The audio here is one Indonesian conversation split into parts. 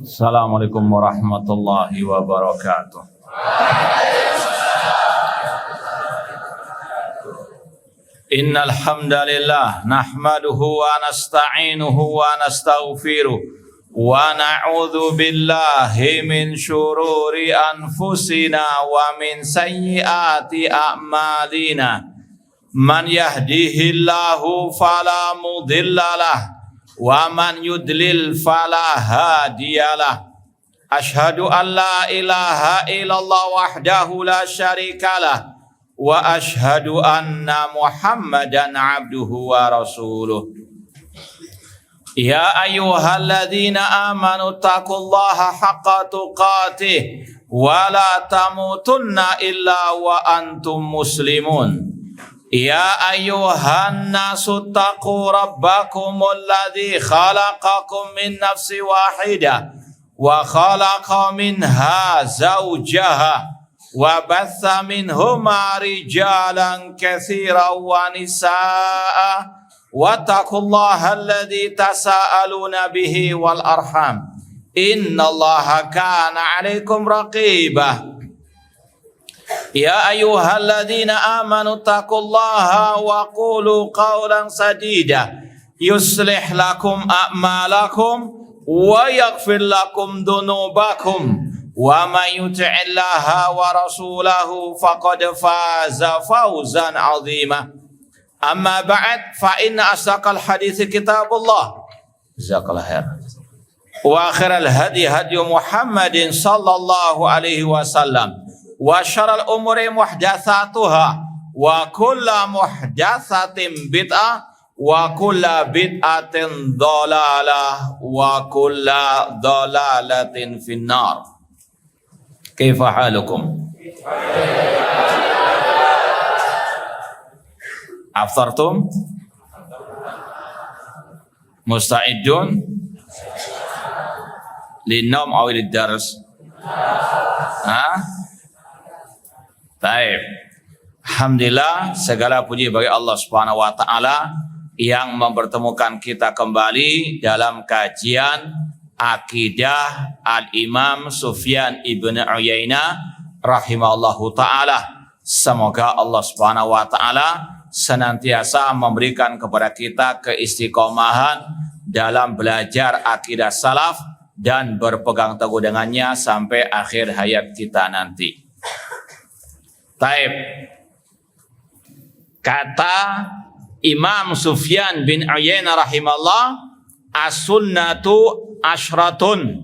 Assalamualaikum warahmatullahi wabarakatuh. Innal hamdalillah nahmaduhu wa nasta'inuhu wa nastaghfiruh wa na'udzu billahi min syururi anfusina wa min sayyiati a'malina. Man yahdihillahu fala mudhillalah wa man yudlil fala hadiyalah. Asyhadu an la ilaha illallah wahdahu la syarikalah wa asyhadu anna Muhammadan abduhu wa rasuluh. Ya ayyuhalladzina amanu taqullaha haqqa tuqatih wa la tamutunna illa wa antum muslimun. Ya ayyuhan nasu taqu rabbakumul ladzi khalaqakum min nafsin wahidah wa khalaqa minha zawjaha wa batha minhuma rijalan katsiran wa nisaa wa taqullaha alladzi tasaaluna bihi wal arham innallaha kana 'alaikum raqibah. Ya ayyuhalladzina amanu taqullaha wa qulu qawlan sadida yuslih lakum a'malakum wa yaghfir lakum dhunubakum wa may yuti'illaha wa rasulahu faqad faza fawzan 'azima. Amma ba'd fa inna asdaqal hadits kitabullah jazakallahu khair wa khairal hadi hadi Muhammadin sallallahu alaihi wasallam wa syarrul umuri muhdatsatuha wa kullu muhdatsatin bid'ah wa kullu bid'atin dhalalah wa kullu dhalalatin finnar. Kaifa halukum? Aftartum? Musta'idun? Lin-naum aw lid-dars? Baik. Alhamdulillah, segala puji bagi Allah Subhanahu wa taala yang mempertemukan kita kembali dalam kajian akidah Al-Imam Sufyan ibn Uyainah rahimahullahu taala. Semoga Allah Subhanahu wa taala senantiasa memberikan kepada kita keistiqomahan dalam belajar akidah salaf dan berpegang teguh dengannya sampai akhir hayat kita nanti. Taib. Kata Imam Sufyan bin Uyainah rahimahullah, as-sunnatu asyratun.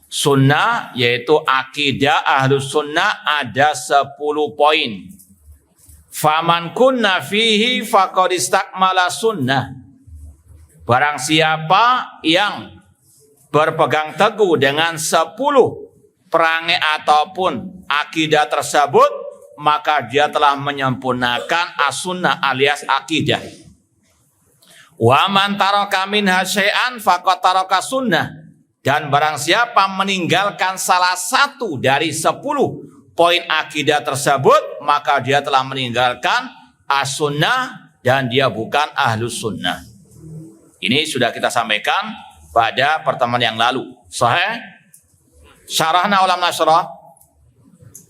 Sunnah yaitu akidah ahlus sunnah ada 10 poin. Faman kunna fihi faqad istakmala sunnah. Barang siapa yang berpegang teguh dengan 10 perangai ataupun akidah tersebut, maka dia telah menyempurnakan as-sunnah alias akidah. Wa man taraka minha syai'an faqad taraka sunnah. Dan barang siapa meninggalkan salah satu dari 10 poin akidah tersebut, maka dia telah meninggalkan as-sunnah dan dia bukan ahlus sunnah. Ini sudah kita sampaikan pada pertemuan yang lalu. Sahih? Syarahna ulam nasrah.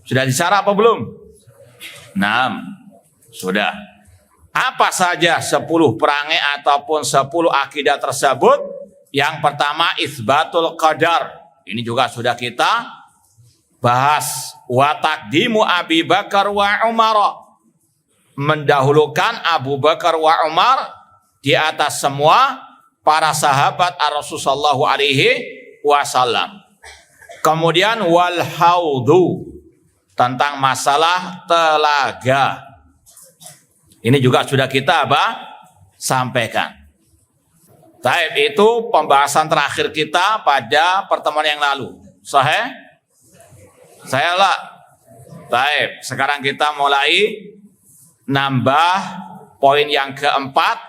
Sudah disyarah apa belum? 6. Sudah. Apa saja 10 perangai ataupun 10 akidah tersebut? Yang pertama itsbatul qadar. Ini juga sudah kita bahas. Wa taqdimu Abi Bakar wa Umar. Mendahulukan Abu Bakar wa Umar di atas semua para sahabat Rasulullah sallallahu alaihi wasallam. Kemudian wal haudu, tentang masalah telaga. Ini juga sudah kita sampaikan. Taib, itu pembahasan terakhir kita pada pertemuan yang lalu. Sahih? Saya lah. Taib, sekarang kita mulai nambah poin yang keempat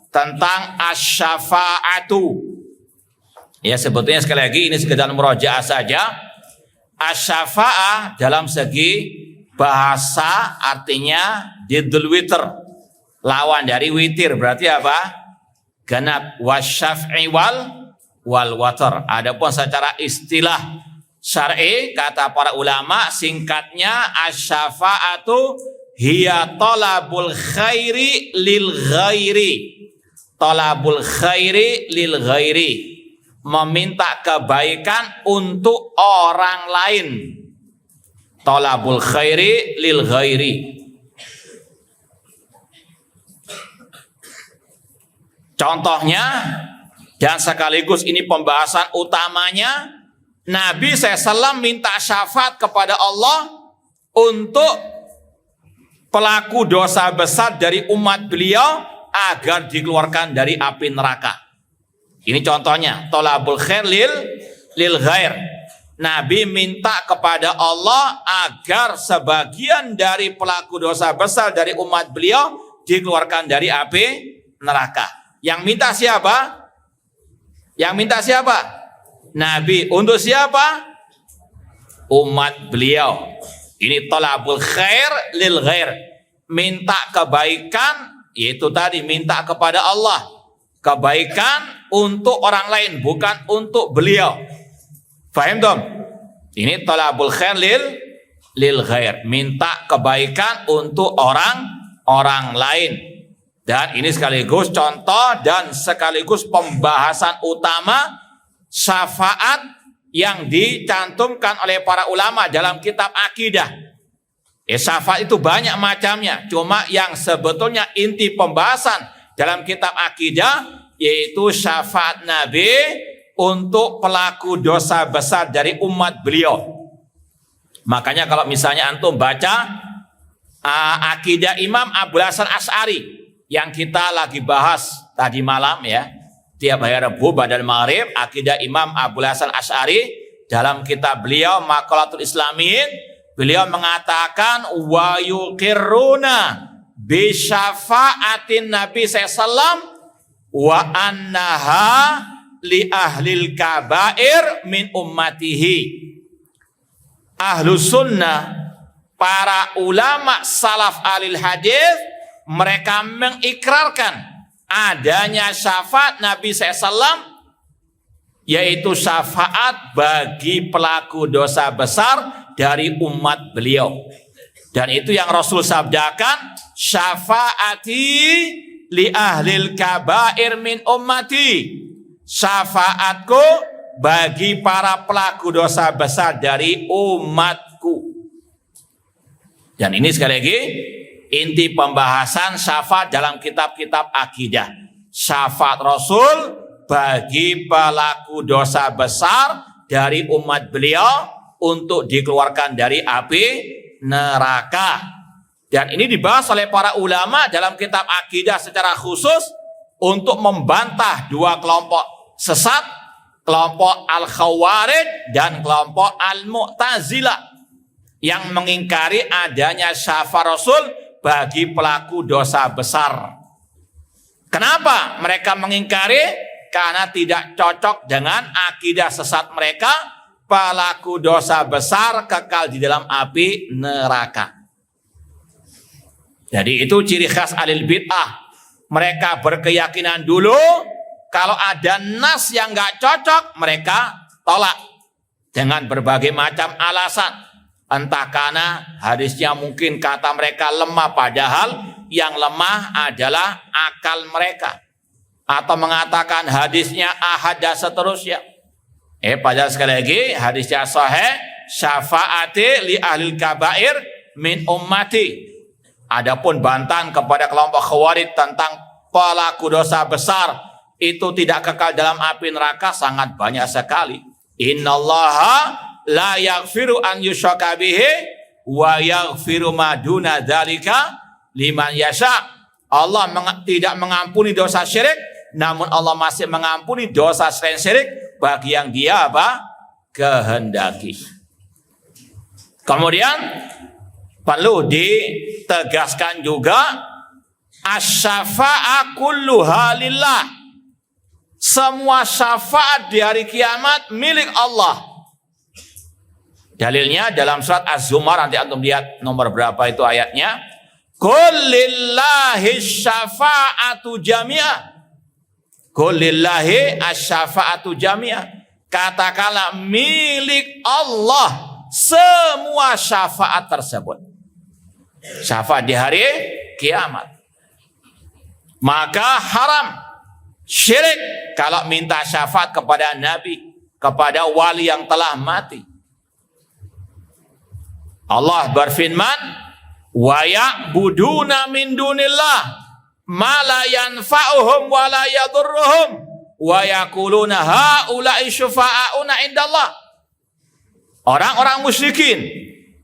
tentang asy-syafa'atu. Ya, sebetulnya sekali lagi ini sekedar murojaah saja. Asy-syafa'ah dalam segi bahasa artinya diddul witr, lawan dari witir, berarti apa? Ganat wasyaf'i wal wal watar. Adapun secara istilah syar'i kata para ulama singkatnya asy-syafa'atu hiya talabul khairi lil ghairi. Talabul khairi lil ghairi, meminta kebaikan untuk orang lain. Talabul khairi lil ghairi. Contohnya dan sekaligus ini pembahasan utamanya, Nabi SAW minta syafaat kepada Allah untuk pelaku dosa besar dari umat beliau agar dikeluarkan dari api neraka. Ini contohnya, tolabul khair lil ghair. Nabi minta kepada Allah agar sebagian dari pelaku dosa besar dari umat beliau dikeluarkan dari api neraka. Yang minta siapa? Yang minta siapa? Nabi. Untuk siapa? Umat beliau. Ini talabul khair lil ghair. Minta kebaikan, yaitu tadi minta kepada Allah. Kebaikan untuk orang lain, bukan untuk beliau. Faham dong? Ini talabul khair lil ghair. Minta kebaikan untuk orang lain. Dan ini sekaligus contoh dan sekaligus pembahasan utama syafaat yang dicantumkan oleh para ulama dalam kitab akidah. Syafaat itu banyak macamnya, cuma yang sebetulnya inti pembahasan dalam kitab akidah yaitu syafaat Nabi untuk pelaku dosa besar dari umat beliau. Makanya kalau misalnya antum baca akidah Imam Abul Hasan Asy'ari yang kita lagi bahas tadi malam ya, tiap hari Rabu badal maghrib, akidah Imam Abul Hasan Asy'ari dalam kitab beliau Maqalatul Islamin, beliau mengatakan wa yuqirruna bi syafaatin Nabi sallallahu wa annaha li ahlil kabair min ummatihi. Ahlus sunnah, para ulama salaf alil hadis, mereka mengikrarkan adanya syafaat Nabi SAW, yaitu syafaat bagi pelaku dosa besar dari umat beliau. Dan itu yang Rasul sabdakan, syafaati li ahlil kabair min ummati. Syafaatku bagi para pelaku dosa besar dari umatku. Dan ini sekali lagi inti pembahasan syafaat dalam kitab-kitab akidah. Syafaat Rasul bagi pelaku dosa besar dari umat beliau untuk dikeluarkan dari api neraka. Dan ini dibahas oleh para ulama dalam kitab akidah secara khusus untuk membantah dua kelompok sesat, kelompok Al-Khawarij dan kelompok Al-Mu'tazilah yang mengingkari adanya syafaat Rasul bagi pelaku dosa besar. Kenapa mereka mengingkari? Karena tidak cocok dengan akidah sesat mereka, pelaku dosa besar kekal di dalam api neraka. Jadi itu ciri khas alil bid'ah. Mereka berkeyakinan dulu, kalau ada nas yang gak cocok, mereka tolak dengan berbagai macam alasan. Entah karena hadisnya mungkin kata mereka lemah, padahal yang lemah adalah akal mereka. Atau mengatakan hadisnya ahad dan seterusnya. Padahal sekali lagi hadisnya sahih, syafaati li ahlil kabair min ummati. Adapun bantahan kepada kelompok Khawarij tentang pelaku dosa besar itu tidak kekal dalam api neraka sangat banyak sekali. Innallaha la yaghfiru an yushraka bihi wa yaghfiru ma duna dzalika liman yasha. Allah tidak mengampuni dosa syirik, namun Allah masih mengampuni dosa selain syirik bagi yang dia kehendaki. Kemudian perlu ditegaskan juga asy-syafa'ah kulluha lillah. Semua syafaat di hari kiamat milik Allah. Dalilnya dalam surat Az-Zumar, nanti antum lihat nomor berapa itu ayatnya. Qul lillahi syafa'atu jami'ah. Qulillahi asy-syafa'atu jami'ah. Katakanlah milik Allah semua syafaat tersebut. Syafaat di hari kiamat. Maka haram syirik kalau minta syafaat kepada Nabi, kepada wali yang telah mati. Allah berfirman, wa ya'buduna min dunillah ma la yanfa'uhum wa la yadurruhum wa yaquluna haula'i syufa'auna indallah. Orang-orang musyrikin,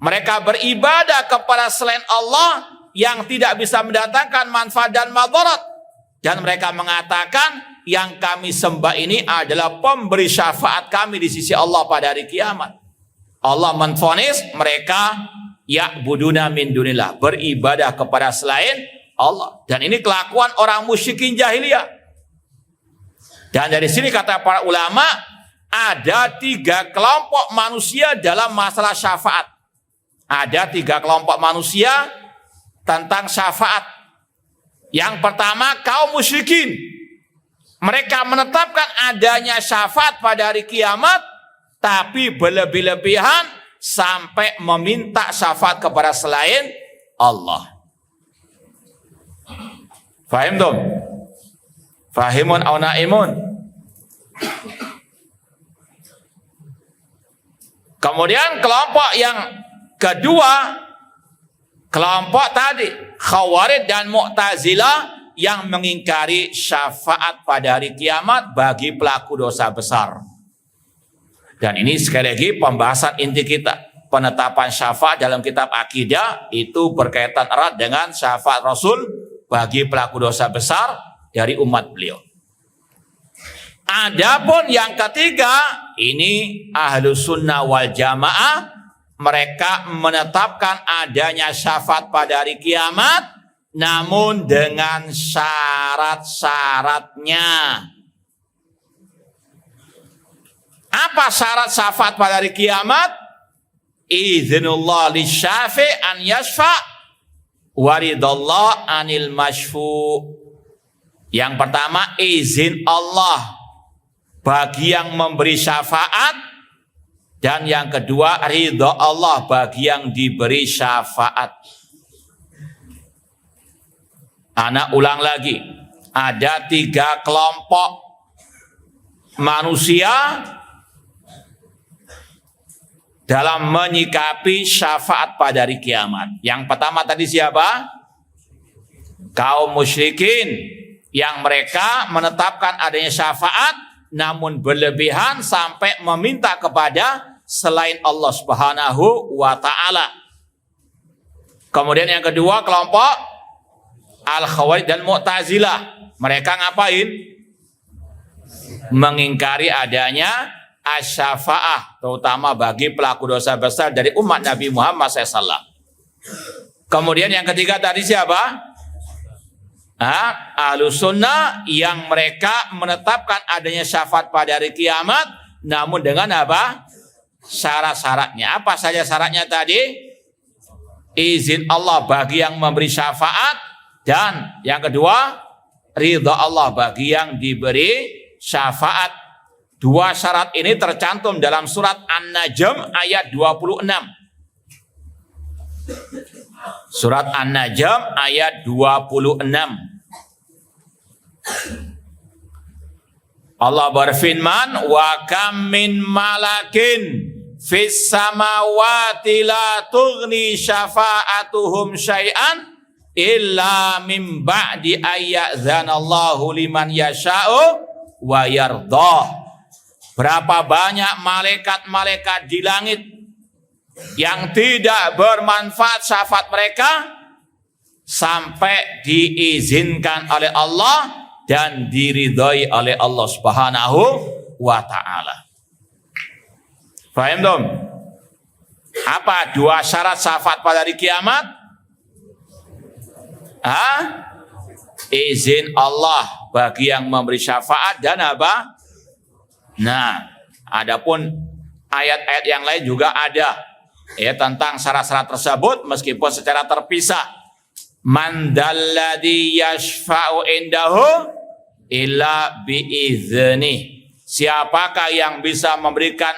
mereka beribadah kepada selain Allah yang tidak bisa mendatangkan manfaat dan madarat, dan mereka mengatakan yang kami sembah ini adalah pemberi syafaat kami di sisi Allah pada hari kiamat. Allah menvonis mereka ya'buduna min dunillah, beribadah kepada selain Allah. Dan ini kelakuan orang musyrikin jahiliyah. Dan dari sini kata para ulama, ada 3 kelompok manusia dalam masalah syafaat. Ada 3 kelompok manusia tentang syafaat. Yang pertama, kaum musyrikin. Mereka menetapkan adanya syafaat pada hari kiamat, tapi berlebih-lebihan sampai meminta syafaat kepada selain Allah. Fahim dong? Fahimun au naimun? Kemudian kelompok yang kedua, kelompok tadi Khawarij dan Mu'tazilah yang mengingkari syafaat pada hari kiamat bagi pelaku dosa besar. Dan ini sekali lagi pembahasan inti kita. Penetapan syafaat dalam kitab akidah itu berkaitan erat dengan syafaat Rasul bagi pelaku dosa besar dari umat beliau. Adapun yang ketiga, ini Ahlus Sunnah wal Jamaah. Mereka menetapkan adanya syafaat pada hari kiamat, namun dengan syarat-syaratnya. Apa syarat syafaat pada hari kiamat? Izinullah li syafi' an yashfa' waridallah anil mashfu'. Yang pertama, izin Allah bagi yang memberi syafaat, dan yang kedua, ridha Allah bagi yang diberi syafaat. Anak ulang lagi, ada 3 kelompok manusia dalam menyikapi syafaat pada hari kiamat. Yang pertama tadi siapa? Kaum musyrikin, yang mereka menetapkan adanya syafaat namun berlebihan sampai meminta kepada selain Allah Subhanahu wa ta'ala. Kemudian yang kedua, kelompok Al-Khawarij dan Mu'tazilah. Mereka ngapain? Mengingkari adanya asy-syafa'ah, terutama bagi pelaku dosa besar dari umat Nabi Muhammad SAW. Kemudian yang ketiga tadi siapa? Ahlus Sunnah, yang mereka menetapkan adanya syafaat pada hari kiamat, namun dengan apa? Syarat-syaratnya. Apa saja syaratnya tadi? Izin Allah bagi yang memberi syafaat, dan yang kedua, ridha Allah bagi yang diberi syafaat. 2 syarat ini tercantum dalam surat An-Najm ayat 26. Surat An-Najm ayat 26. Allah berfirman, wa kam min malakin fis samawati la tughni syafa'atuhum syai'an illa min ba'di ayyadzanallahu liman yasha'u wa yardah. Berapa banyak malaikat-malaikat di langit yang tidak bermanfaat syafaat mereka sampai diizinkan oleh Allah dan diridhai oleh Allah Subhanahu wa ta'ala. Paham dong? Apa 2 syarat syafaat pada hari kiamat? Izin Allah bagi yang memberi syafaat, dan apa? Nah, adapun ayat-ayat yang lain juga ada ya tentang syarat-syarat tersebut meskipun secara terpisah. Man dalladzi yashfa'u indahu illa biidznih. Siapakah yang bisa memberikan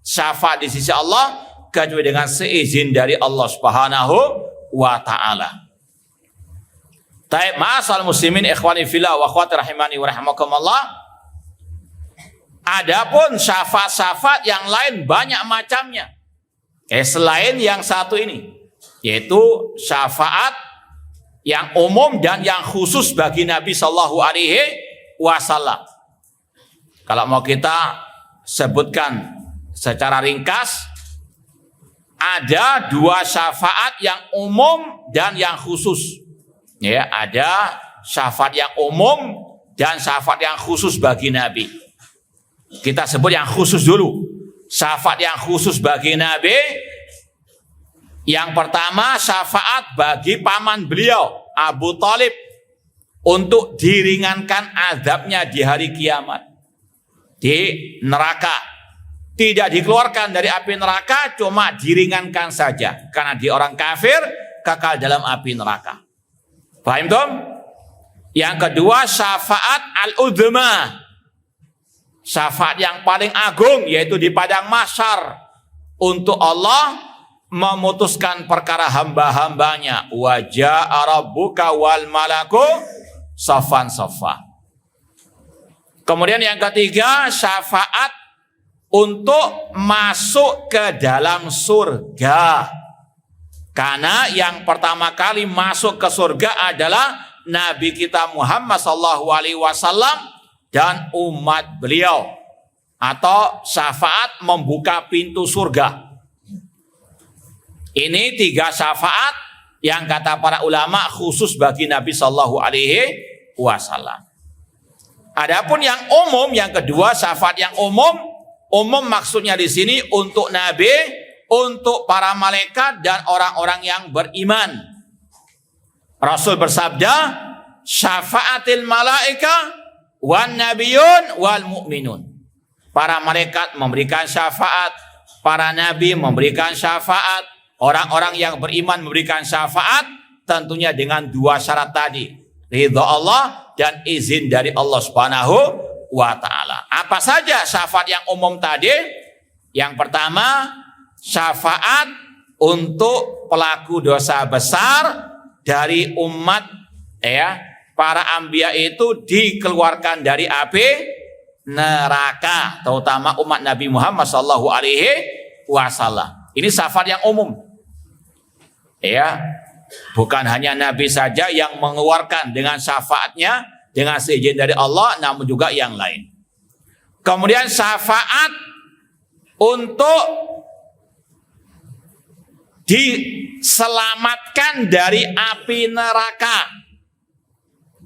syafaat di sisi Allah kecuali dengan seizin dari Allah Subhanahu wa taala. Taib, ma'asal muslimin ikhwani fillah wa akhwati rahimani wa rahimakumullah. Adapun syafaat-syafaat yang lain banyak macamnya. Selain yang satu ini, yaitu syafaat yang umum dan yang khusus bagi Nabi Sallallahu Alaihi Wasallam. Kalau mau kita sebutkan secara ringkas, ada dua syafaat yang umum dan yang khusus. Ya, ada syafaat yang umum dan syafaat yang khusus bagi Nabi. Kita sebut yang khusus dulu. Syafaat yang khusus bagi Nabi, yang pertama syafaat bagi paman beliau Abu Thalib untuk diringankan azabnya di hari kiamat di neraka. Tidak dikeluarkan dari api neraka, cuma diringankan saja karena dia orang kafir kekal dalam api neraka. Paham dong? Yang kedua syafaat al-uzma, syafaat yang paling agung, yaitu di padang mahsyar untuk Allah memutuskan perkara hamba-hambanya. Wa jaa rabbuka wal malaku saffan saffa. Kemudian yang ketiga syafaat untuk masuk ke dalam surga. Karena yang pertama kali masuk ke surga adalah Nabi kita Muhammad sallallahu alaihi wasallam dan umat beliau, atau syafaat membuka pintu surga. Ini tiga syafaat yang kata para ulama khusus bagi Nabi sallallahu alaihi wasallam. Adapun yang umum, yang kedua syafaat yang umum maksudnya di sini untuk Nabi, untuk para malaikat dan orang-orang yang beriman. Rasul bersabda, syafaatil malaika wan nabiyun wal mu'minun. Para malaikat memberikan syafaat, para nabi memberikan syafaat, orang-orang yang beriman memberikan syafaat, tentunya dengan dua syarat tadi, ridha Allah dan izin dari Allah Subhanahu wa taala. Apa saja syafaat yang umum tadi? Yang pertama, syafaat untuk pelaku dosa besar dari umat para anbiya itu dikeluarkan dari api neraka, terutama umat Nabi Muhammad sallallahu alaihi wasallam. Ini syafaat yang umum. Bukan hanya Nabi saja yang mengeluarkan dengan syafaatnya dengan seizin dari Allah, namun juga yang lain. Kemudian syafaat untuk diselamatkan dari api neraka.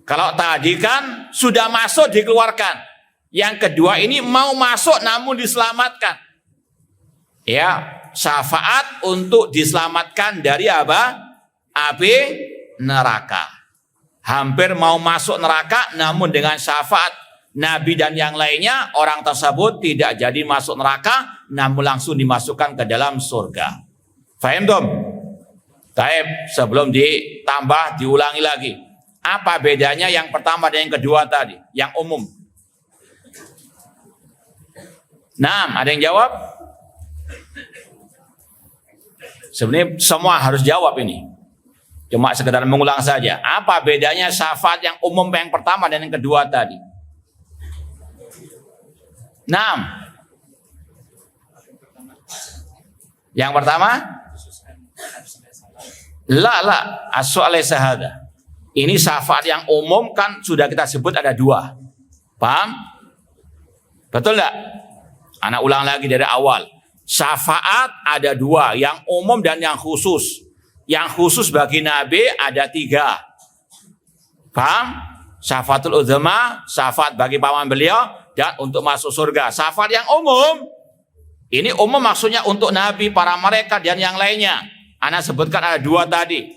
Kalau tadi kan sudah masuk dikeluarkan. Yang kedua ini mau masuk namun diselamatkan. Syafaat untuk diselamatkan dari apa? Api neraka. Hampir mau masuk neraka, namun dengan syafaat Nabi dan yang lainnya, orang tersebut tidak jadi masuk neraka, namun langsung dimasukkan ke dalam surga. Faham dong? Taib, sebelum ditambah, diulangi lagi. Apa bedanya yang pertama dan yang kedua tadi? Yang umum. Nah, ada yang jawab? Sebenarnya semua harus jawab ini. Cuma sekedar mengulang saja. Apa bedanya syafaat yang umum yang pertama dan yang kedua tadi? 6. Yang pertama? La as-su'al syahada. Ini syafaat yang umum kan sudah kita sebut ada 2. Paham? Betul enggak? Anak ulang lagi dari awal. Syafaat ada 2, yang umum dan yang khusus. Yang khusus bagi Nabi ada 3. Paham? Syafaatul uzma, syafaat bagi paman beliau, dan untuk masuk surga. Syafaat yang umum, ini umum maksudnya untuk Nabi, para malaikat dan yang lainnya. Anak sebutkan ada 2 tadi.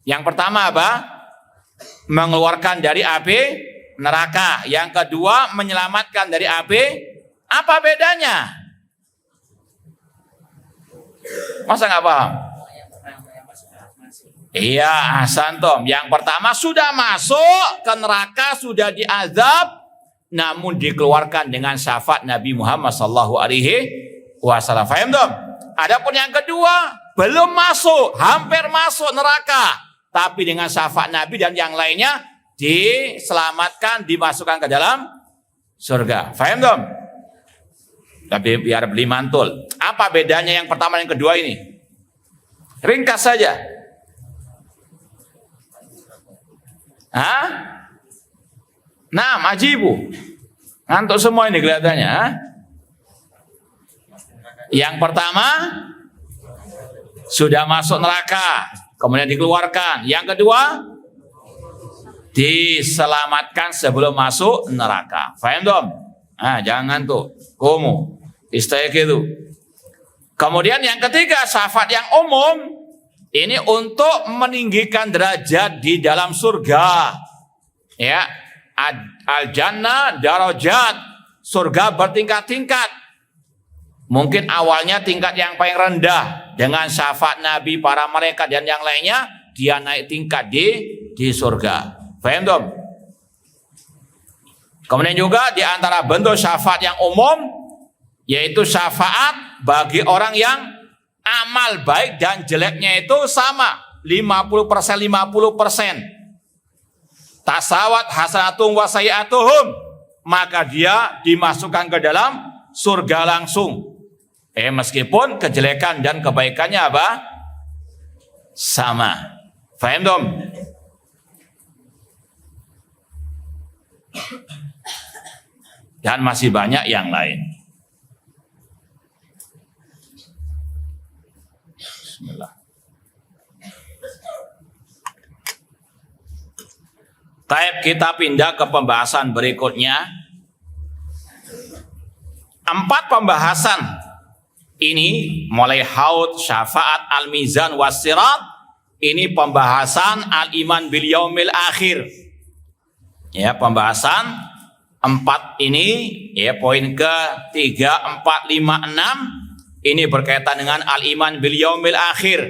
Yang pertama apa? Mengeluarkan dari api neraka. Yang kedua menyelamatkan dari api. Apa bedanya? Masa nggak paham? Iya, Hasantom. Yang pertama sudah masuk ke neraka, sudah diazab, namun dikeluarkan dengan syafaat Nabi Muhammad sallallahu alaihi wasallam. Faham dong? Adapun yang kedua, belum masuk, hampir masuk neraka, tapi dengan syafaat Nabi dan yang lainnya diselamatkan, dimasukkan ke dalam surga. Faham dong? Tapi biar beli mantul. Apa bedanya yang pertama dan yang kedua ini? Ringkas saja. Hah? Nah, majibu. Ngantuk semua ini kelihatannya. Ha? Yang pertama sudah masuk neraka, kemudian dikeluarkan. Yang kedua diselamatkan sebelum masuk neraka. Faham dong? Ah, jangan ngantuk. Komo. Istaiqidu. Kemudian yang ketiga, syafaat yang umum. Ini untuk meninggikan derajat di dalam surga. Ya, al-jannah darajat. Surga bertingkat-tingkat. Mungkin awalnya tingkat yang paling rendah. Dengan syafaat Nabi, para malaikat dan yang lainnya, dia naik tingkat di surga. Faham dong? Kemudian juga di antara bentuk syafaat yang umum, yaitu syafaat bagi orang yang amal baik dan jeleknya itu sama, 50%, 50%. Tasawat hasanatum wa sayi'atuhum, maka dia dimasukkan ke dalam surga langsung. Meskipun kejelekan dan kebaikannya apa? Sama. Faham dong? Dan masih banyak yang lain. Bismillah. Taib, kita pindah ke pembahasan berikutnya. 4 pembahasan ini mulai haud, syafaat, al-mizan, wasirat. Ini pembahasan al-iman bil yaumil akhir. Ya, pembahasan 4 ini, ya, poin ke 3, 4, 5, 6. Ini berkaitan dengan al-iman bil yaumil akhir.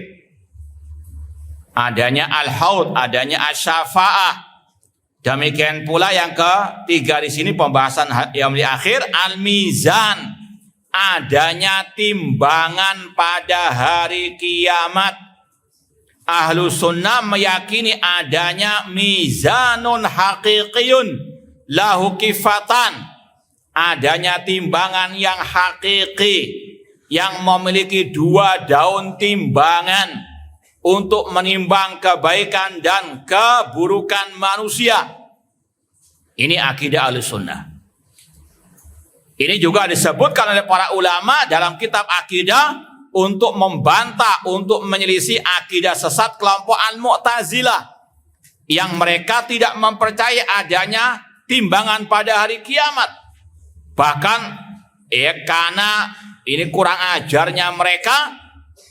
Adanya al-haud, adanya asy-syafa'ah. Demikian pula yang ketiga di sini pembahasan yaumil akhir, al-mizan. Adanya timbangan pada hari kiamat. Ahlu sunnah meyakini adanya mizanun haqiqiyun lahu kifatan. Adanya timbangan yang hakiki, yang memiliki 2 daun timbangan untuk menimbang kebaikan dan keburukan manusia. Ini akidah Ahlussunnah. Ini juga disebutkan oleh para ulama dalam kitab akidah untuk membantah, untuk menyelisih akidah sesat kelompok Al-Mu'tazilah yang mereka tidak mempercayai adanya timbangan pada hari kiamat. Bahkan karena ini kurang ajarnya mereka,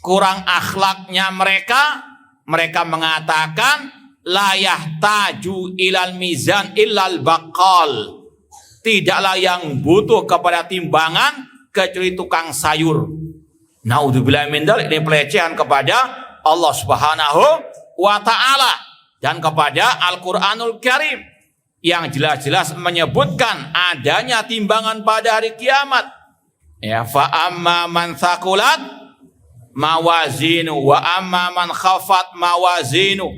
kurang akhlaknya mereka. Mereka mengatakan la yahtaju ilal mizan illal baqal. Tidaklah yang butuh kepada timbangan kecuali tukang sayur. Naudzubillah min dzalik, ini pelecehan kepada Allah Subhanahu wa taala dan kepada Al-Qur'anul Karim yang jelas-jelas menyebutkan adanya timbangan pada hari kiamat. Ya, fa amma man thaqulat mawazinu wa amma man khafat mawazinu.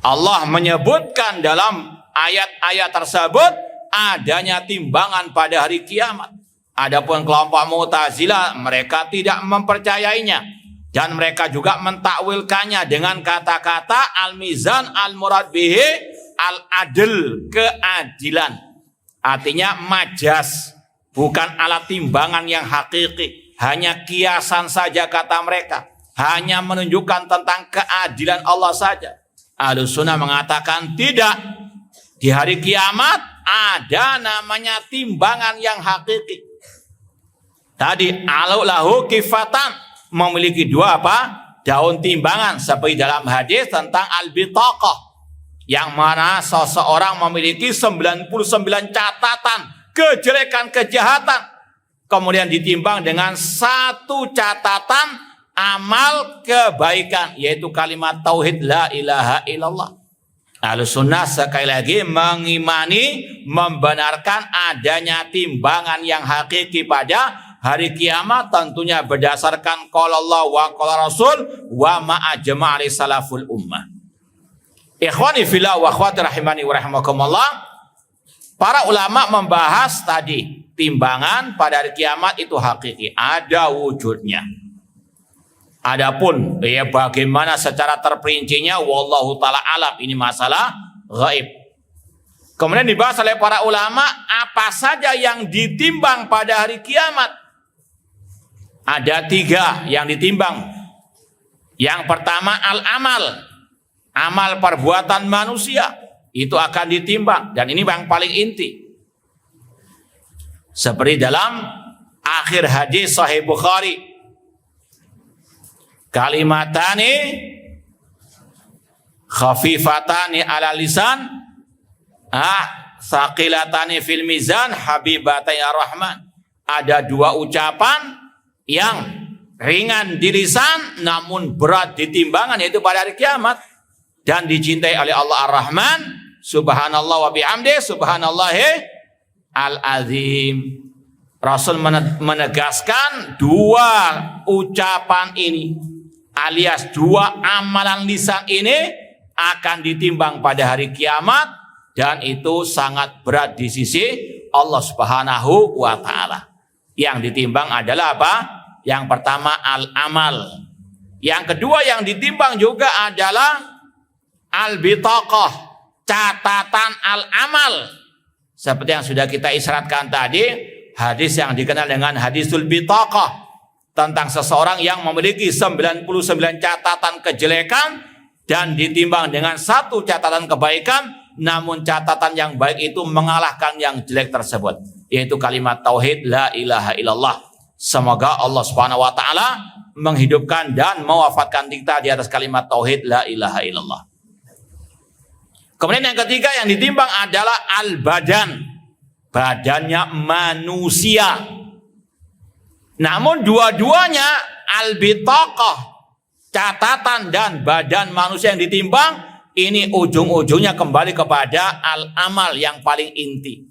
Allah menyebutkan dalam ayat-ayat tersebut adanya timbangan pada hari kiamat. Adapun kelompok Mu'tazilah, mereka tidak mempercayainya dan mereka juga mentakwilkannya dengan kata-kata al-mizan al-murad bihi al-adl, keadilan. Artinya majas, bukan alat timbangan yang hakiki, hanya kiasan saja kata mereka, hanya menunjukkan tentang keadilan Allah saja. Ahlussunnah mengatakan tidak. Di hari kiamat ada namanya timbangan yang hakiki. Tadi alau lahu kifatan, memiliki 2 apa? Daun timbangan, seperti dalam hadis tentang al-bitaqah, yang mana seseorang memiliki 99 catatan kejelekan, kejahatan, kemudian ditimbang dengan 1 catatan amal kebaikan, yaitu kalimat tauhid la ilaha illallah. Ahlussunnah sekali lagi mengimani, membenarkan adanya timbangan yang hakiki pada hari kiamat, tentunya berdasarkan qala Allah wa qala Rasul wa ma'ajma' ali salaful ummah. Ikhwani fillah wa akhwati rahimani wa rahimakumullah, para ulama membahas tadi timbangan pada hari kiamat itu hakiki, ada wujudnya. Adapun bagaimana secara terperincinya wallahu taala alam, ini masalah gaib. Kemudian dibahas oleh para ulama apa saja yang ditimbang pada hari kiamat. Ada 3 yang ditimbang. Yang pertama al-amal, amal perbuatan manusia itu akan ditimbang, dan ini yang paling inti. Seperti dalam akhir hadis Sahih Bukhari, kalimatani khafifatani ala lisan saqilatani fil mizan habibatai ar-rahman. Ada 2 ucapan yang ringan di lisan namun berat di timbangan, yaitu pada hari kiamat, dan dicintai oleh Allah Ar-Rahman. Subhanallah wa bihamdi subhanallahi al-azim. Rasul menegaskan 2 ucapan ini alias 2 amalan lisan ini akan ditimbang pada hari kiamat, dan itu sangat berat di sisi Allah Subhanahu wa taala. Yang ditimbang adalah apa? Yang pertama al-amal. Yang kedua yang ditimbang juga adalah al-bitaqah, catatan al-amal. Seperti yang sudah kita isyaratkan tadi, hadis yang dikenal dengan hadisul bitaqah, tentang seseorang yang memiliki 99 catatan kejelekan dan ditimbang dengan 1 catatan kebaikan, namun catatan yang baik itu mengalahkan yang jelek tersebut, yaitu kalimat tauhid la ilaha illallah. Semoga Allah Subhanahu wa taala menghidupkan dan mewafatkan kita di atas kalimat tauhid la ilaha illallah. Kemudian yang ketiga yang ditimbang adalah al-badan, badannya manusia. Namun dua-duanya al-bitaqah, catatan dan badan manusia yang ditimbang, ini ujung-ujungnya kembali kepada al-amal yang paling inti.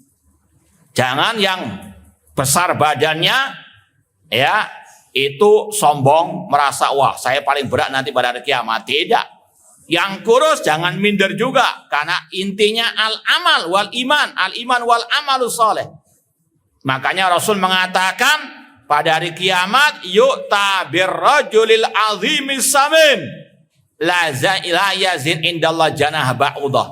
Jangan yang besar badannya ya itu sombong, merasa wah saya paling berat nanti pada hari kiamat. Tidak. Yang kurus jangan minder juga, karena intinya al-amal wal iman, al-iman wal amalus soleh. Makanya Rasul mengatakan pada hari kiamat yu'ta birrajulil azimis samin la yazin indallah janah ba'udah.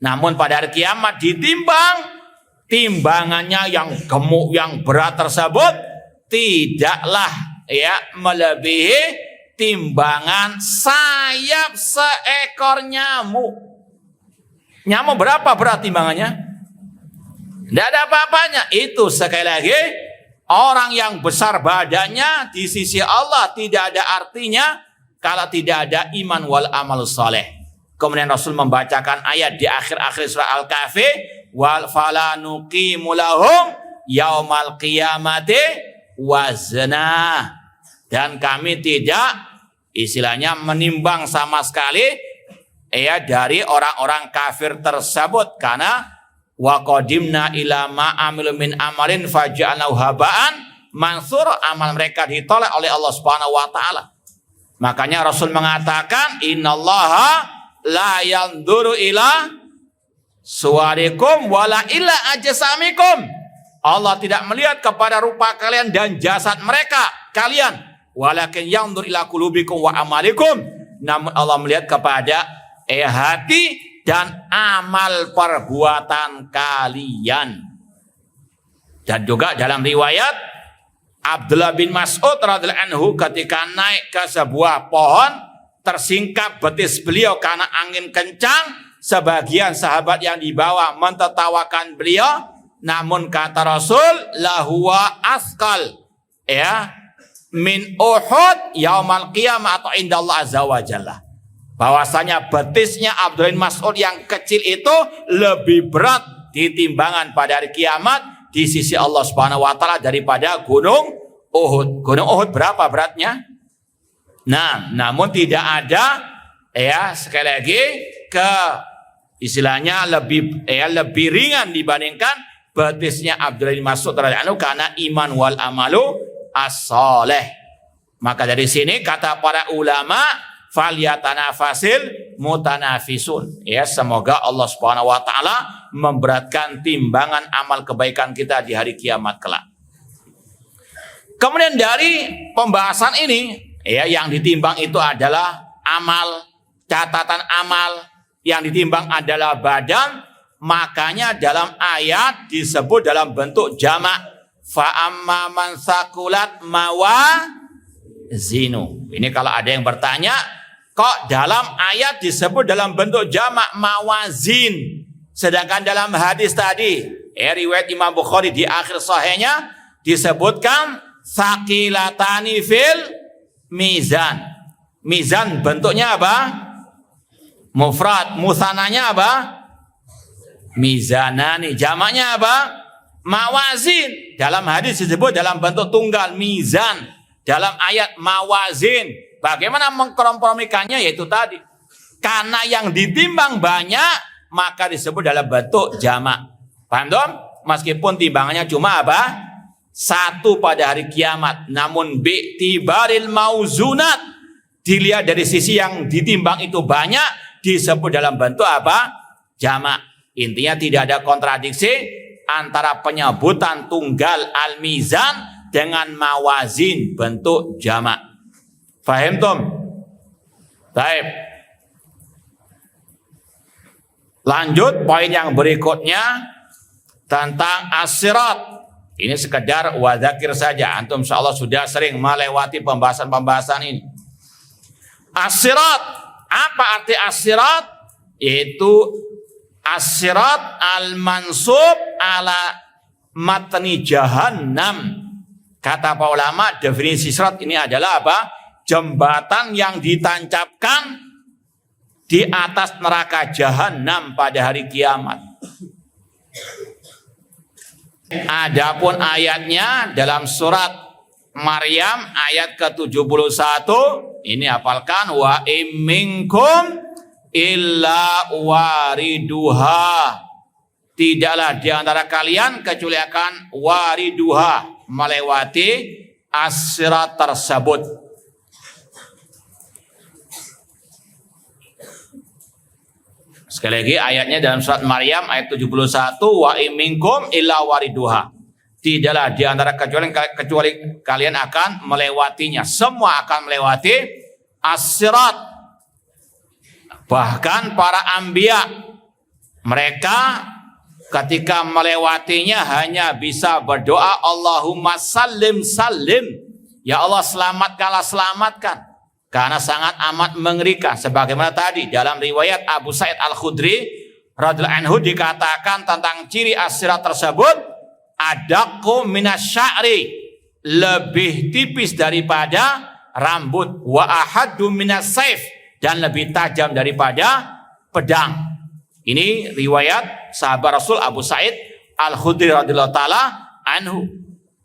Namun pada hari kiamat ditimbang, timbangannya yang gemuk, yang berat tersebut tidaklah ya melebihi timbangan sayap seekor nyamuk. Nyamuk berapa berat timbangannya? Tidak ada apa-apanya. Itu sekali lagi, orang yang besar badannya di sisi Allah tidak ada artinya kalau tidak ada iman wal amal saleh. Kemudian Rasul membacakan ayat di akhir-akhir surah Al-Kahfi, wal fala nuqimu lahum yaumal qiyamati wazna. Dan kami tidak istilahnya menimbang sama sekali ya dari orang-orang kafir tersebut, karena wa qadimna ila ma amilu min amalin faja'alnahu haba'an mansur, amal mereka ditolak oleh Allah Subhanahu wa taala. Makanya Rasul mengatakan innallaha la yanzuru ila suwarikum wala ila ajsamikum. Allah tidak melihat kepada rupa kalian dan jasad mereka kalian, walakin yanzur ila qulubikum wa amalikum. Namun Allah melihat kepada hati dan amal perbuatan kalian. Dan juga dalam riwayat Abdullah bin Mas'ud radhiyallahu anhu ketika naik ke sebuah pohon, tersingkap betis beliau karena angin kencang. Sebagian sahabat yang dibawa mentertawakan beliau, namun kata Rasul lahuwa askal ya min Uhud yaumal qiyamah atau indallah azza wa jalla. Bahwasanya betisnya Abdullah bin Mas'ud yang kecil itu lebih berat di timbangan pada hari kiamat di sisi Allah Subhanahu wa taala daripada gunung Uhud. Gunung Uhud berapa beratnya? Nah, namun tidak ada ya sekali lagi istilahnya lebih ringan dibandingkan betisnya Abdullah bin Mas'ud radhiyallahu anhu karena iman wal amalu as-saleh. Maka dari sini kata para ulama falyatanafasil mutanafisun. Ya, semoga Allah Subhanahu wa taala memberatkan timbangan amal kebaikan kita di hari kiamat kelak. Kemudian dari pembahasan ini, ya, yang ditimbang itu adalah amal, catatan amal, yang ditimbang adalah badan, makanya dalam ayat disebut dalam bentuk jamak. Fa amma man sakulat mawazinu. Ini kalau ada yang bertanya, kok dalam ayat disebut dalam bentuk jamak mawazin, sedangkan dalam hadis tadi, riwayat Imam Bukhari di akhir sahihnya disebutkan sakilatani fil mizan. Mizan bentuknya apa? Mufrad. Musananya apa? Mizanani. Jamaknya apa? Mawazin. Dalam hadis disebut dalam bentuk tunggal mizan. Dalam ayat mawazin. Bagaimana mengkompromikannya? Yaitu tadi, karena yang ditimbang banyak maka disebut dalam bentuk jamak. Paham dong? Meskipun timbangannya cuma apa? Satu pada hari kiamat, namun bi'tibaril mauzunat, dilihat dari sisi yang ditimbang itu banyak, disebut dalam bentuk apa? Jamak. Intinya tidak ada kontradiksi antara penyebutan tunggal al-mizan dengan mawazin bentuk jamak. Faham tom? Baik. Lanjut poin yang berikutnya tentang as-sirat. Ini sekedar wadzakir saja. Antum insyaallah sudah sering melewati pembahasan-pembahasan ini. As-sirat. Apa arti as-sirat? Yaitu as-sirat al-mansub ala matni jahannam. Kata para ulama, definisi sirat ini adalah apa? Jembatan yang ditancapkan di atas neraka jahannam pada hari kiamat. Adapun ayatnya dalam surat Maryam ayat ke-71, ini hafalkan, wa imminkum illa wariduha. Tidaklah di antara kalian kecuali akan wariduha, melewati as-sirat tersebut. Sekali lagi ayatnya dalam surat Maryam ayat 71, wa imminkum illa wariduha. Tidaklah di antara kecuali kalian akan melewatinya. Semua akan melewati as-sirat. Bahkan para anbiya, mereka ketika melewatinya hanya bisa berdoa Allahumma sallim sallim. Ya Allah, selamatkanlah, selamatkan. Karena sangat amat mengerikan. Sebagaimana tadi dalam riwayat Abu Sa'id Al-Khudri radhiyallahu anhu dikatakan tentang ciri as-sirat tersebut, adaqqu minasya'ri, lebih tipis daripada rambut, wa ahaddu minasayf, dan lebih tajam daripada pedang. Ini riwayat sahabat Rasul Abu Sa'id Al-Khudri radhiyallahu taala anhu.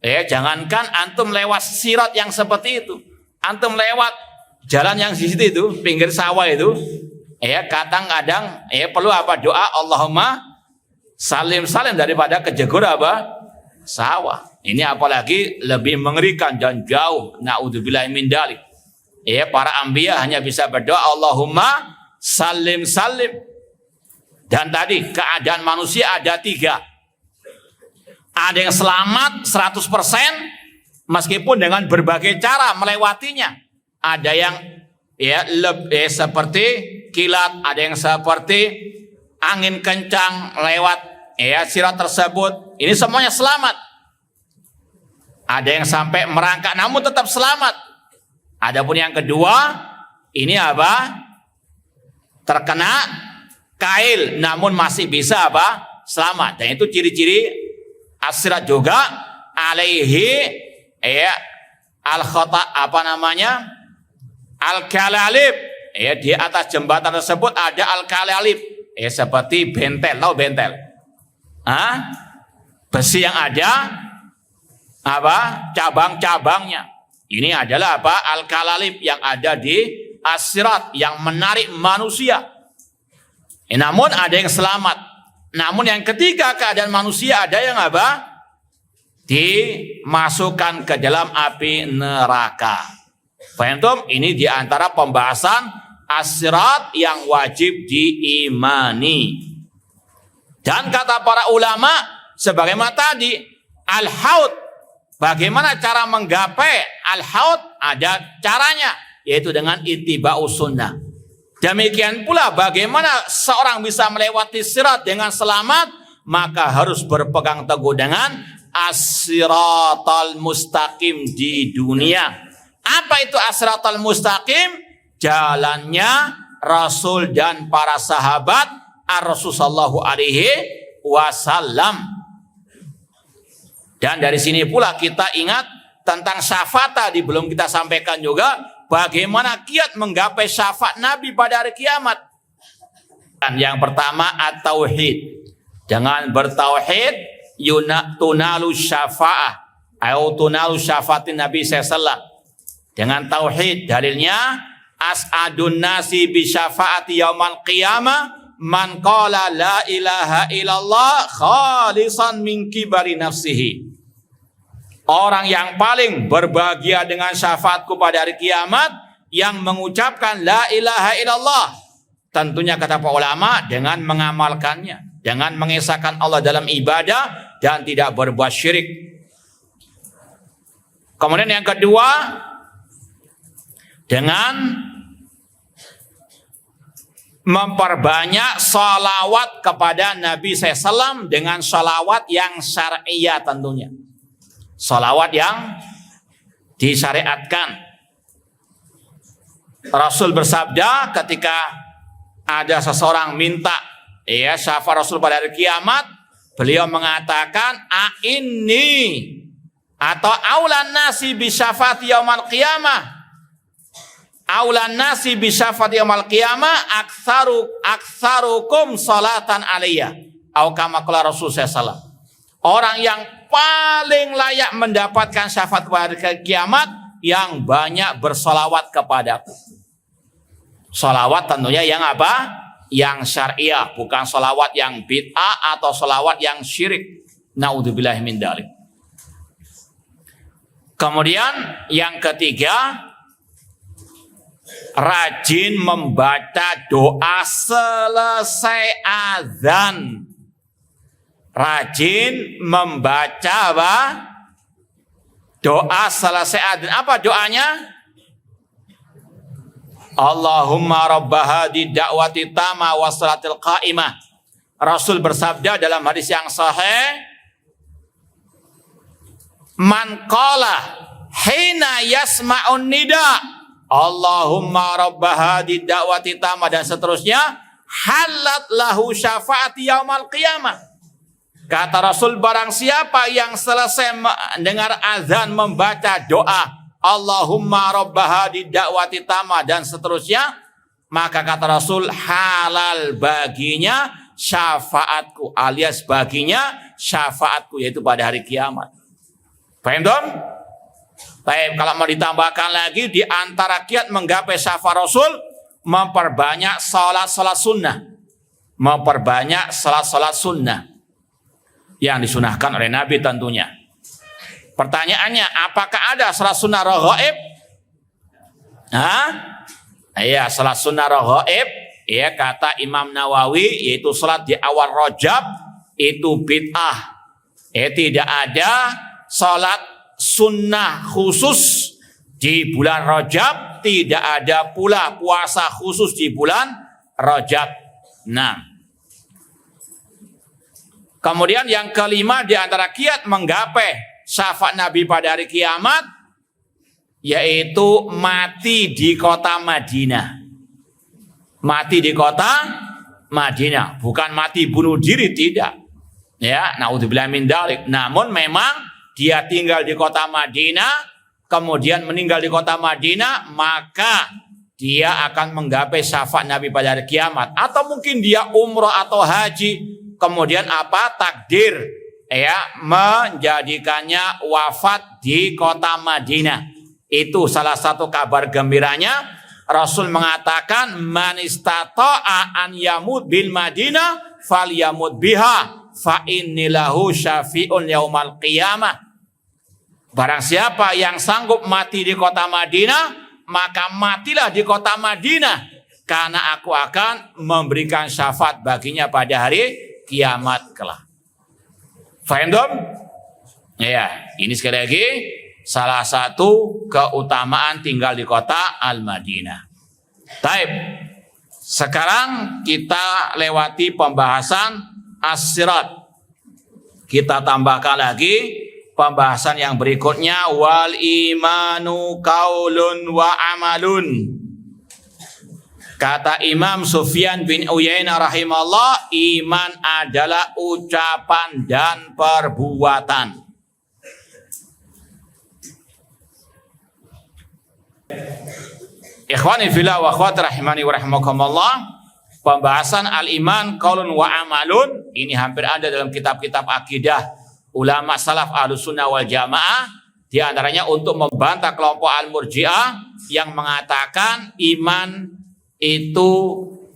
Jangankan antum lewat sirat yang seperti itu, antum lewat jalan yang di situ itu, pinggir sawah itu, kadang-kadang perlu apa? Doa Allahumma salim salim daripada kejegur apa? Sawah. Ini apalagi lebih mengerikan dan jauh. Naudzubillahi min dzalik. Para anbiya hanya bisa berdoa Allahumma salim salim. Dan tadi keadaan manusia ada 3. Ada yang selamat 100% meskipun dengan berbagai cara melewatinya. Ada yang seperti kilat, ada yang seperti angin kencang lewat sirat tersebut. Ini semuanya selamat. Ada yang sampai merangkak namun tetap selamat. Adapun yang kedua, ini apa? Terkena kail namun masih bisa apa? Selamat. Dan itu ciri-ciri as-sirat juga, alaihi al-khata, al-kalalib. Di atas jembatan tersebut ada al-kalalib. Seperti bentel, tahu bentel? Besi yang ada cabang-cabangnya. Ini adalah apa? Al-kalalib yang ada di as-sirat yang menarik manusia. Namun ada yang selamat. Namun yang ketiga keadaan manusia ada yang apa? Dimasukkan ke dalam api neraka. Paham tuh? Ini diantara pembahasan as-sirat yang wajib diimani. Dan kata para ulama sebagaimana tadi, al-haud. Bagaimana cara menggapai al-haud? Ada caranya, yaitu dengan ittiba'us sunnah. Demikian pula bagaimana seorang bisa melewati sirat dengan selamat, maka harus berpegang teguh dengan as-siratal mustaqim di dunia. Apa itu as-siratal mustaqim? Jalannya Rasul dan para sahabat Ar-Rasul sallallahu alaihi wasallam. Dan dari sini pula kita ingat tentang syafaat tadi belum kita sampaikan juga, bagaimana kiat menggapai syafaat Nabi pada hari kiamat. Dan yang pertama at-tauhid. Dengan bertauhid tunalu syafa'ah atau tunalu syafaatin Nabi sallallahu. Dengan tauhid dalilnya as'adun nasi bi syafaati yaumal qiyamah man qala la ilaha illallah khalisan min kibari nafsihi. Orang yang paling berbahagia dengan syafaatku pada hari kiamat yang mengucapkan la ilaha illallah. Tentunya kata para ulama dengan mengamalkannya, dengan mengesahkan Allah dalam ibadah dan tidak berbuat syirik. Kemudian yang kedua, dengan memperbanyak salawat kepada Nabi SAW dengan salawat yang syariah tentunya. Salawat yang disyariatkan. Rasul bersabda ketika ada seseorang minta syafaat Rasul pada hari kiamat, beliau mengatakan a'inni atau aulan nasi bi syafaati yaumal qiyamah. Aulan nasi bi syafaati yaumil qiyamah aktsarukum salatan alayya. Atau kama qala Rasul sallallahu. Orang yang paling layak mendapatkan syafaat pada hari kiamat yang banyak bersolawat kepadaku. Solawat tentunya yang apa? Yang syariah, bukan solawat yang bid'ah atau solawat yang syirik. Naudzubillahi min dzalik. Kemudian yang ketiga, rajin membaca doa selesai azan. Rajin membaca apa? Doa selesai azan. Apa doanya? Allahumma rabba hadi da'wati tama wa salatil qa'imah. Rasul bersabda dalam hadis yang sahih, man qala hina yasma'un nida Allahumma rabba hadi da'wati tama dan seterusnya, halat lahu syafaati yaumal qiyamah. Kata Rasul, barang siapa yang selesai mendengar azan membaca doa Allahumma rabba hadi da'wati tama dan seterusnya, maka kata Rasul halal baginya syafaatku, alias baginya syafaatku, yaitu pada hari kiamat. Paham dong? Baik, kalau mau ditambahkan lagi di antara kiat menggapai syafaat Rasul, memperbanyak salat sunnah. Memperbanyak salat sunnah yang disunahkan oleh Nabi tentunya. Pertanyaannya, apakah ada salat sunnah raghaib? Iya, salat sunnah raghaib, ya kata Imam Nawawi, yaitu salat di awal Rajab itu bid'ah. Tidak ada salat sunnah khusus di bulan Rajab, tidak ada pula puasa khusus di bulan Rajab. Nah, kemudian yang kelima di antara kiat menggapai syafaat Nabi pada hari kiamat, yaitu mati di kota Madinah. Mati di kota Madinah, bukan mati bunuh diri, tidak. Ya, naudzubillah min dzalik. Namun memang dia tinggal di kota Madinah, kemudian meninggal di kota Madinah, maka dia akan menggapai syafaat Nabi pada hari kiamat. Atau mungkin dia umroh atau haji, kemudian takdir menjadikannya wafat di kota Madinah. Itu salah satu kabar gembiranya. Rasul mengatakan man istata'a an yamut bil Madinah falyamut biha fa innilahu syafi'un yaumal qiyamah. Barang siapa yang sanggup mati di kota Madinah, maka matilah di kota Madinah, karena aku akan memberikan syafaat baginya pada hari kiamat kelak. Faham dong? Ya, ini sekali lagi salah satu keutamaan tinggal di kota Al-Madinah. Taib. Sekarang kita lewati pembahasan as-sirat. Kita tambahkan lagi pembahasan yang berikutnya, wal imanu qaulun wa amalun. Kata Imam Sufyan bin Uyainah rahimahullah, iman adalah ucapan dan perbuatan. Ikhwani fillah wa akhwati rahimani wa rahimakumullah, pembahasan al-iman qaulun wa amalun ini hampir ada dalam kitab-kitab akidah ulama salaf Ahlus Sunnah wal Jamaah, di antaranya untuk membantah kelompok al-Murji'ah yang mengatakan iman itu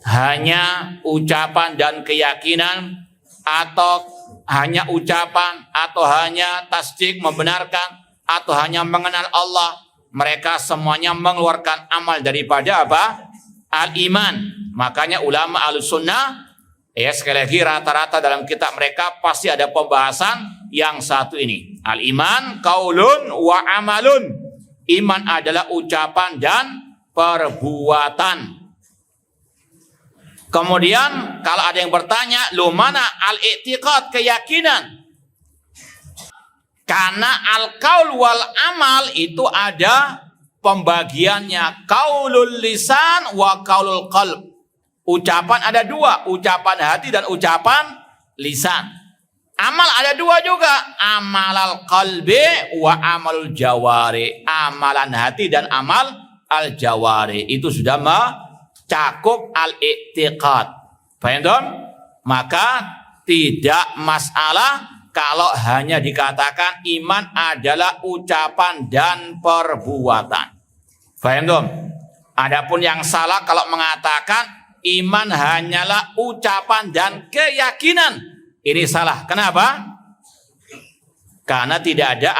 hanya ucapan dan keyakinan, atau hanya ucapan, atau hanya tasdik membenarkan, atau hanya mengenal Allah. Mereka semuanya mengeluarkan amal daripada apa? Al-iman. Makanya ulama Ahlussunnah, ya sekali lagi rata-rata dalam kitab mereka pasti ada pembahasan yang satu ini. Al-iman qaulun wa amalun. Iman adalah ucapan dan perbuatan. Kemudian kalau ada yang bertanya, lu mana al-i'tiqad, keyakinan? Karena al-qaul wal amal itu ada pembagiannya, qaulul lisan wa qaulul qalb. Ucapan ada dua, ucapan hati dan ucapan lisan. Amal ada dua juga, amalal qalbi wa amalul jawari. Amalan hati dan amal al jawari. Itu sudah mencakup al-i'tiqad. Paham dong? Maka tidak masalah kalau hanya dikatakan iman adalah ucapan dan perbuatan. Paham dong? Adapun yang salah kalau mengatakan iman hanyalah ucapan dan keyakinan. Ini salah. Kenapa? Karena tidak ada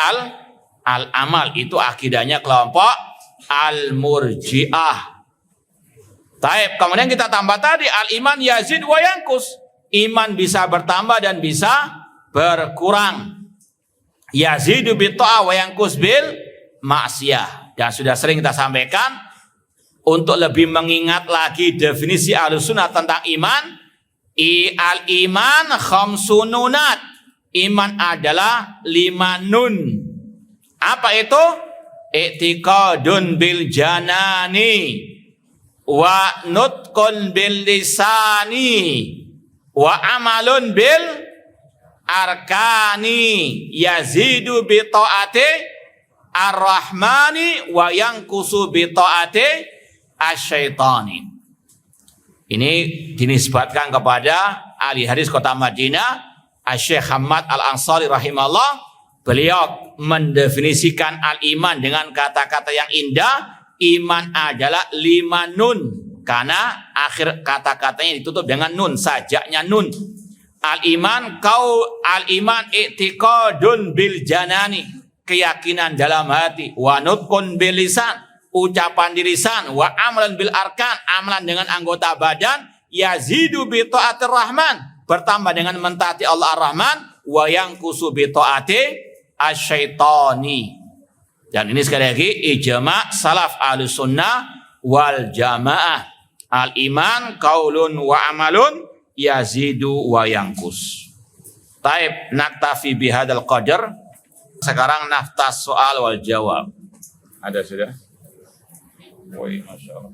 al-amal. Itu akidahnya kelompok al-Murji'ah. Taib. Kemudian kita tambah tadi al-iman yazid wa yankus. Iman bisa bertambah dan bisa berkurang. Yazidu bi ta'ah wa yankus bil maksiyah. Dan sudah sering kita sampaikan, untuk lebih mengingat lagi definisi Ahlussunnah tentang iman, al-iman khamsununat. Iman adalah 5 nun. Apa itu? I'tiqadun bil janani wa nutqun bil lisani wa amalun bil arkani yazidu bi ta'ati ar-rahmani wa yankusu bi ta'ati asyaitani. Ini dinisbatkan kepada ahli hadis kota Madinah, Syekh Hamad Al-Ansari rahimahullah. Beliau mendefinisikan al-iman dengan kata-kata yang indah. Iman adalah 5 nun, karena akhir kata-katanya ditutup dengan nun, sajaknya nun. Al-iman i'tiqadun bil janani, keyakinan dalam hati, wa nutqun bil lisan, ucapan di lisan, wa amalan bil arkan, amalan dengan anggota badan, yazidu bi ta'atir rahman, bertambah dengan mentaati Allah ar-Rahman, wa yanqusu bi ta'ati asyaitani. Dan ini sekali lagi ijma' salaf Ahlussunnah wal Jamaah. Al-iman qaulun wa amalun yazidu wa yanqus. Taib, naktafi bihadzal qadar. Sekarang naftas soal wal jawab. Ada sudah? Woi, masyaallah.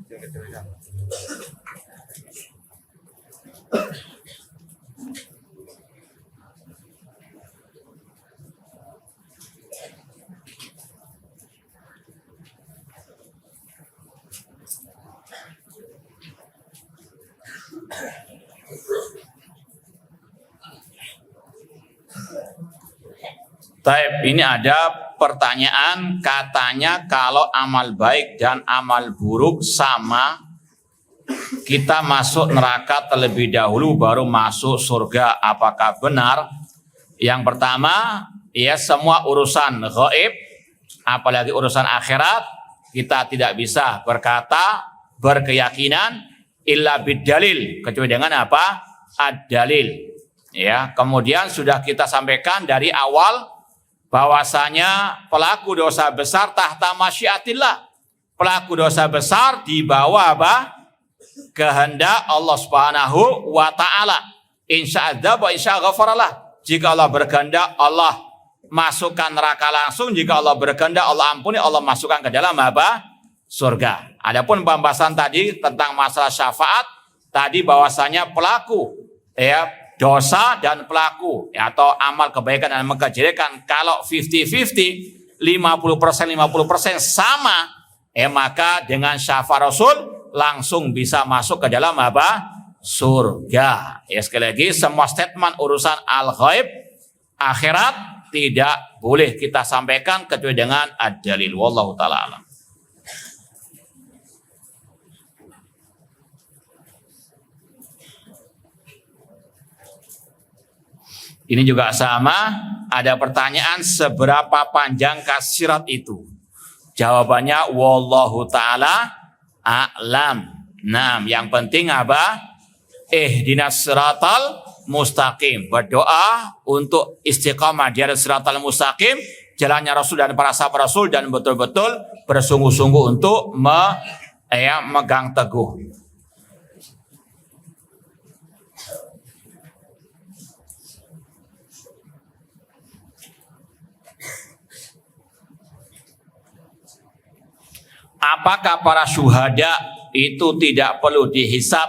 Taib, ini ada pertanyaan, katanya kalau amal baik dan amal buruk sama, kita masuk neraka terlebih dahulu baru masuk surga. Apakah benar? Yang pertama, ya semua urusan gaib, apalagi urusan akhirat, kita tidak bisa berkata, berkeyakinan illa bidalil, kecuali dengan apa? Ad-dalil. Ya, kemudian sudah kita sampaikan dari awal bahwasanya pelaku dosa besar tahta masyiatillah. Pelaku dosa besar di bawah apa? Kehendak Allah Subhanahu wa taala. Insya adzab wa insya ghafaralah. Jika Allah berkehendak, Allah masukkan neraka langsung. Jika Allah berkehendak, Allah ampuni, Allah masukkan ke dalam apa? Surga. Adapun pembahasan tadi tentang masalah syafaat, tadi bahwasanya pelaku ya dosa dan pelaku ya, atau amal kebaikan dan amal kejelekan kalau 50-50, 50% sama, maka dengan syafaat Rasul langsung bisa masuk ke dalam apa? Surga. Ya, sekali lagi semua statement urusan al-ghaib akhirat tidak boleh kita sampaikan kecuali dengan ad-dalil. Wallahu taala alam. Ini juga sama, ada pertanyaan seberapa panjang sirat itu? Jawabannya wallahu taala a'lam. Nah, yang penting apa? Ihdinas siratal mustaqim. Berdoa untuk istiqamah di atas siratal mustaqim, jalannya Rasul dan para sahabat Rasul, dan betul-betul bersungguh-sungguh untuk megang teguh. Apakah para syuhada itu tidak perlu dihisab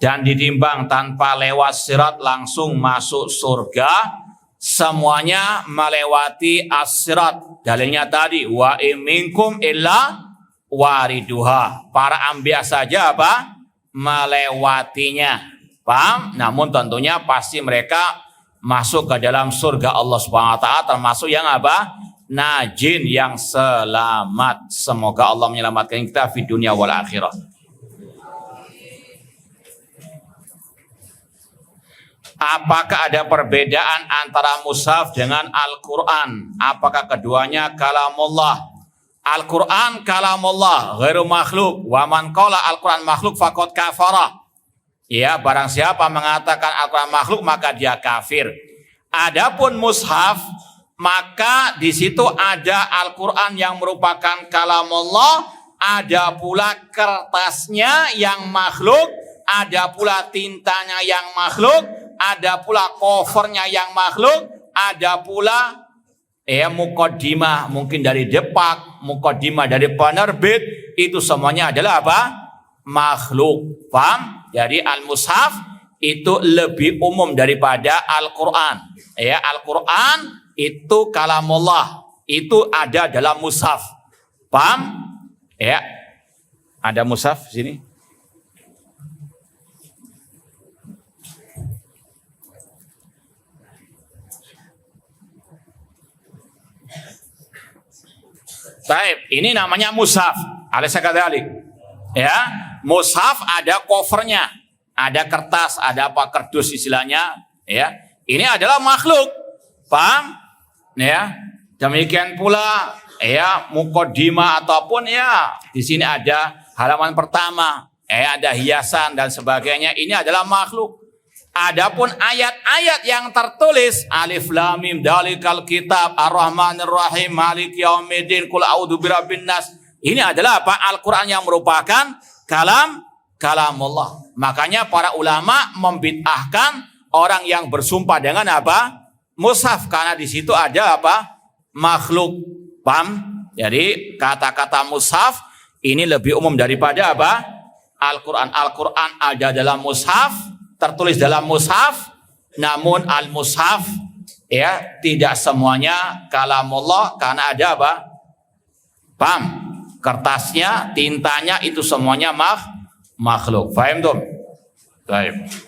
dan ditimbang tanpa lewat sirat langsung masuk surga? Semuanya melewati as-sirat. Dalilnya tadi, wa minkum illa wariduha. Para anbiya saja apa? Melewatinya. Paham? Namun tentunya pasti mereka masuk ke dalam surga Allah Subhanahu wa taala, termasuk yang apa? Najin, yang selamat. Semoga Allah menyelamatkan kita di dunia wal akhirah. Apakah ada perbedaan antara mushaf dengan Al-Quran? Apakah keduanya kalamullah? Al-Quran kalamullah, ghairu makhluk. Wa man qala Al-Quran makhluk faqad kafara. Ya, barang siapa mengatakan Al-Quran makhluk maka dia kafir. Adapun mushaf, maka di situ ada Al-Quran yang merupakan kalamullah, ada pula kertasnya yang makhluk, ada pula tintanya yang makhluk, ada pula covernya yang makhluk, ada pula mukaddimah mungkin dari Depak, mukaddimah dari penerbit, itu semuanya adalah apa? Makhluk. Paham? Jadi al-mushaf itu lebih umum daripada Al-Quran. Ya, Al-Quran itu kalamullah, itu ada dalam mushaf. Paham? Ya. Ada mushaf sini. Baik, ini namanya mushaf. Alaysa kadzalik. Ya, mushaf ada covernya, ada kertas, ada apa kardus istilahnya, ya. Ini adalah makhluk. Paham? Ya, demikian pula ya mukaddimah ataupun ya di sini ada halaman pertama, ada hiasan dan sebagainya. Ini adalah makhluk. Adapun ayat-ayat yang tertulis alif lam mim dalikal kitab ar-rahmanir rahim maliki yaumiddin qul a'udzu birabbin nas, ini adalah apa? Al-Qur'an yang merupakan kalamullah. Makanya para ulama membid'ahkan orang yang bersumpah dengan apa? Mushaf, karena di situ ada apa? Makhluk. Paham? Jadi kata-kata mushaf ini lebih umum daripada apa? Al-Quran. Al-Quran ada dalam mushaf, tertulis dalam mushaf, namun al-mushaf ya tidak semuanya kalamullah, karena ada apa? Paham? Kertasnya, tintanya itu semuanya makhluk. Paham tuh? Baik.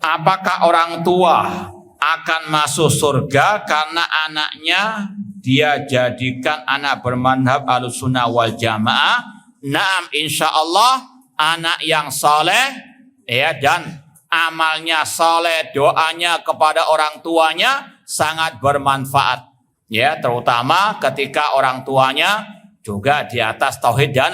Apakah orang tua akan masuk surga karena anaknya dia jadikan anak bermanhaj Ahlussunnah wal Jamaah? Naam, insya Allah anak yang soleh ya dan amalnya soleh, doanya kepada orang tuanya sangat bermanfaat ya, terutama ketika orang tuanya juga di atas tauhid dan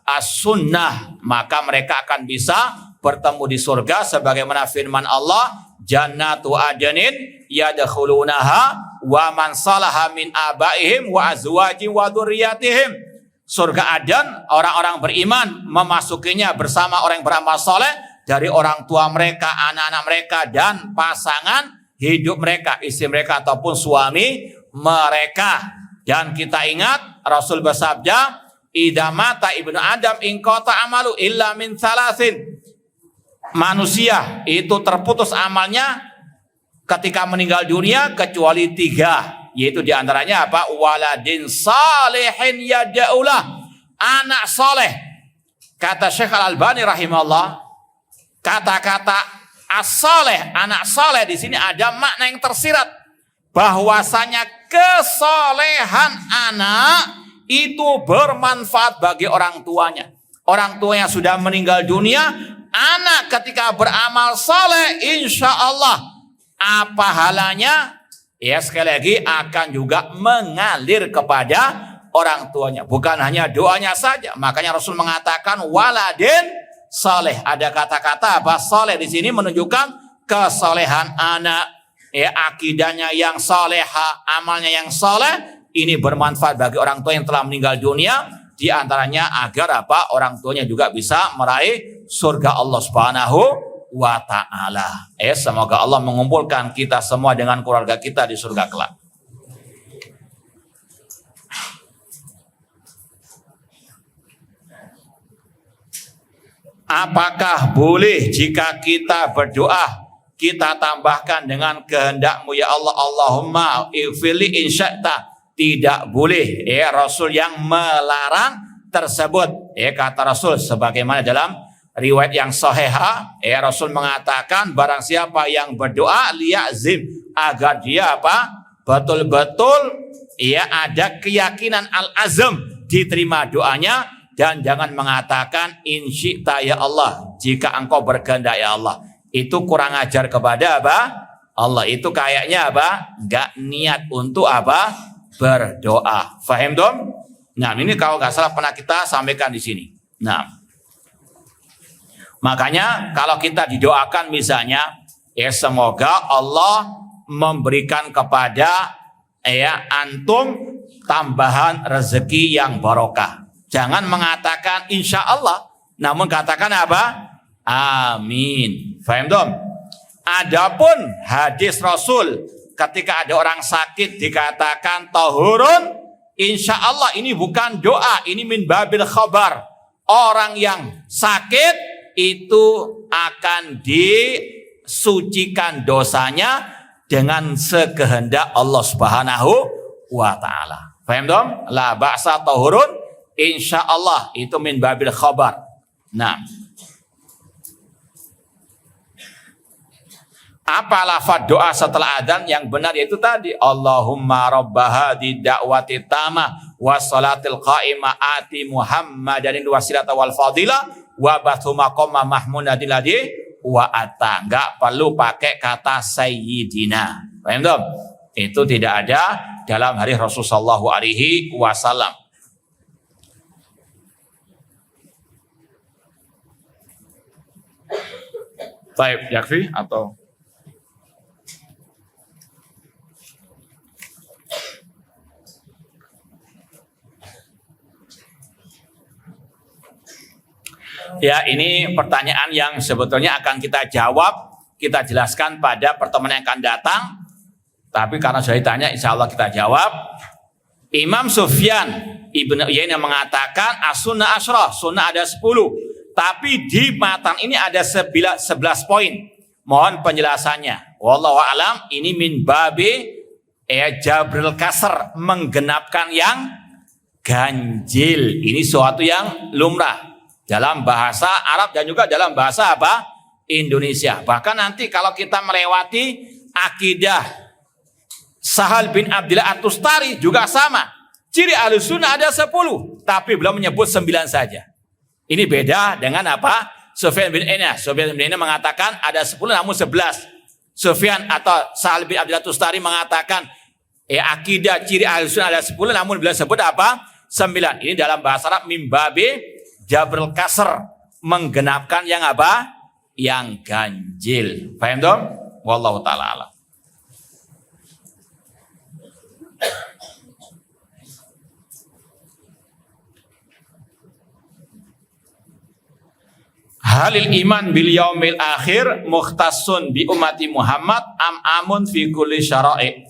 as-sunnah, maka mereka akan bisa bertemu di surga sebagaimana firman Allah, jannatu adnin yadkhulunaha wa man salaha min abaihim wa azwajihim wa dzurriyyatihim. Surga Aden, orang-orang beriman memasukinya bersama orang yang beramal soleh dari orang tua mereka, anak-anak mereka dan pasangan hidup mereka, istri mereka ataupun suami mereka. Dan kita ingat Rasul bersabda, idza mata ibnu Adam in qata amalu illa min salasin. Manusia itu terputus amalnya ketika meninggal dunia kecuali 3, yaitu diantaranya apa? Waladin salihin yad'ulah, anak soleh. Kata Syekh Al-Albani rahimahullah, kata-kata as-soleh, anak soleh di sini ada makna yang tersirat bahwasanya kesolehan anak itu bermanfaat bagi orang tuanya. Orang tuanya sudah meninggal dunia, anak ketika beramal soleh, insya Allah apa halanya? Ya sekali lagi akan juga mengalir kepada orang tuanya. Bukan hanya doanya saja. Makanya Rasul mengatakan waladin soleh. Ada kata-kata apa? Soleh di sini menunjukkan kesolehan anak. Ya, akidahnya yang soleha, amalnya yang soleh. Ini bermanfaat bagi orang tua yang telah meninggal dunia. Di antaranya agar apa? Orang tuanya juga bisa meraih surga Allah Subhanahu wa ta'ala. Semoga Allah mengumpulkan kita semua dengan keluarga kita di surga kelak. Apakah boleh jika kita berdoa kita tambahkan dengan kehendak-Mu ya Allah, Allahumma ighfirli in syi'ta? Tidak boleh, Rasul yang melarang tersebut. Kata Rasul sebagaimana dalam riwayat yang sahihah, Rasul mengatakan barang siapa yang berdoa liyazim, agar dia apa? Betul-betul ada keyakinan al-azm diterima doanya, dan jangan mengatakan in syi'ta ya Allah, jika engkau berkehendak ya Allah. Itu kurang ajar kepada apa? Allah. Itu kayaknya apa? Enggak niat untuk apa? Berdoa. Faham dong? Nah, ini kalau nggak salah pernah kita sampaikan di sini. Nah, makanya kalau kita didoakan misalnya, semoga Allah memberikan kepada antum tambahan rezeki yang barokah. Jangan mengatakan insya Allah, namun katakan apa? Amin. Faham dong? Adapun hadis Rasul ketika ada orang sakit dikatakan tahurun, insya Allah ini bukan doa, ini min babil khabar. Orang yang sakit itu akan disucikan dosanya dengan sekehendak Allah Subhanahu wa ta'ala. Faham dong? La ba'sa tahurun, insya Allah itu min babil khabar. Nah, apa lafaz doa setelah adzan yang benar? Yaitu tadi Allahumma rabba hadhi da'wati tamah wassalatil qa'imah ati Muhammadanil wasilata wal fadilah wa bathu maqama mahmudadil ladzi wa atta. Enggak perlu pakai kata sayyidina. Paham dong? Itu tidak ada dalam hadis Rasulullah sallallahu alaihi wasallam. Baik, yakfi atau ya, ini pertanyaan yang sebetulnya akan kita jawab, kita jelaskan pada pertemuan yang akan datang. Tapi karena sudah ditanya, insya Allah kita jawab. Imam Sufyan Ibnu Uyainah mengatakan as-sunnah asyrah, sunnah ada 10. Tapi di matan ini ada 11 poin. Mohon penjelasannya. Wallahu a'lam, ini min babi jabril kasr, menggenapkan yang ganjil. Ini suatu yang lumrah dalam bahasa Arab dan juga dalam bahasa apa? Indonesia. Bahkan nanti kalau kita melewati akidah Sahal bin Abdillah At-Tustari juga sama. Ciri Ahlussunnah ada 10, tapi belum menyebut 9 saja. Ini beda dengan apa? Sufyan bin Uyainah. Sufyan bin Uyainah mengatakan ada 10 namun 11. Sufyan atau Sahal bin Abdillah At-Tustari mengatakan akidah ciri Ahlussunnah ada 10 namun belum sebut apa? 9. Ini dalam bahasa Arab mimbabi jabrul kasr, menggenapkan yang apa? Yang ganjil. Paham dong? Wallahu ta'ala alam. Halil iman bil yaumil akhir mukhtassun bi ummati Muhammad amun fi kulli syara'i.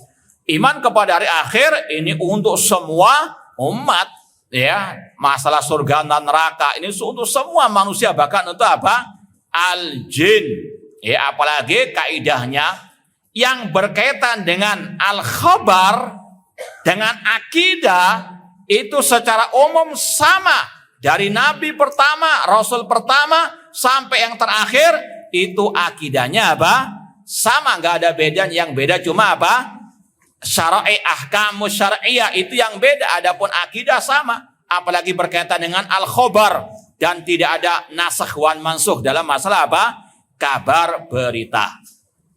Iman kepada hari akhir ini untuk semua umat, ya. Masalah surga dan neraka ini untuk semua manusia, bahkan untuk apa? Al jin. Ya, apalagi kaidahnya yang berkaitan dengan al khabar dengan akidah itu secara umum sama. Dari nabi pertama, rasul pertama sampai yang terakhir itu akidahnya apa? Sama, nggak ada beda. Yang beda cuma apa? Syara'i, ahkamu syar'iyah itu yang beda. Adapun akidah sama, apalagi berkaitan dengan al-khobar, dan tidak ada nasakh wan mansukh dalam masalah apa? Kabar berita.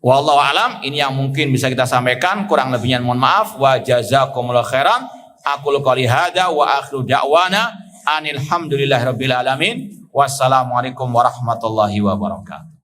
Wallahu alam, ini yang mungkin bisa kita sampaikan. Kurang lebihnya mohon maaf. Wa jazakumullahu khairan. Aqulu qouli hadza wa akhiru da'wana anil hamdulillahirabbil alamin. Wassalamualaikum warahmatullahi wabarakatuh.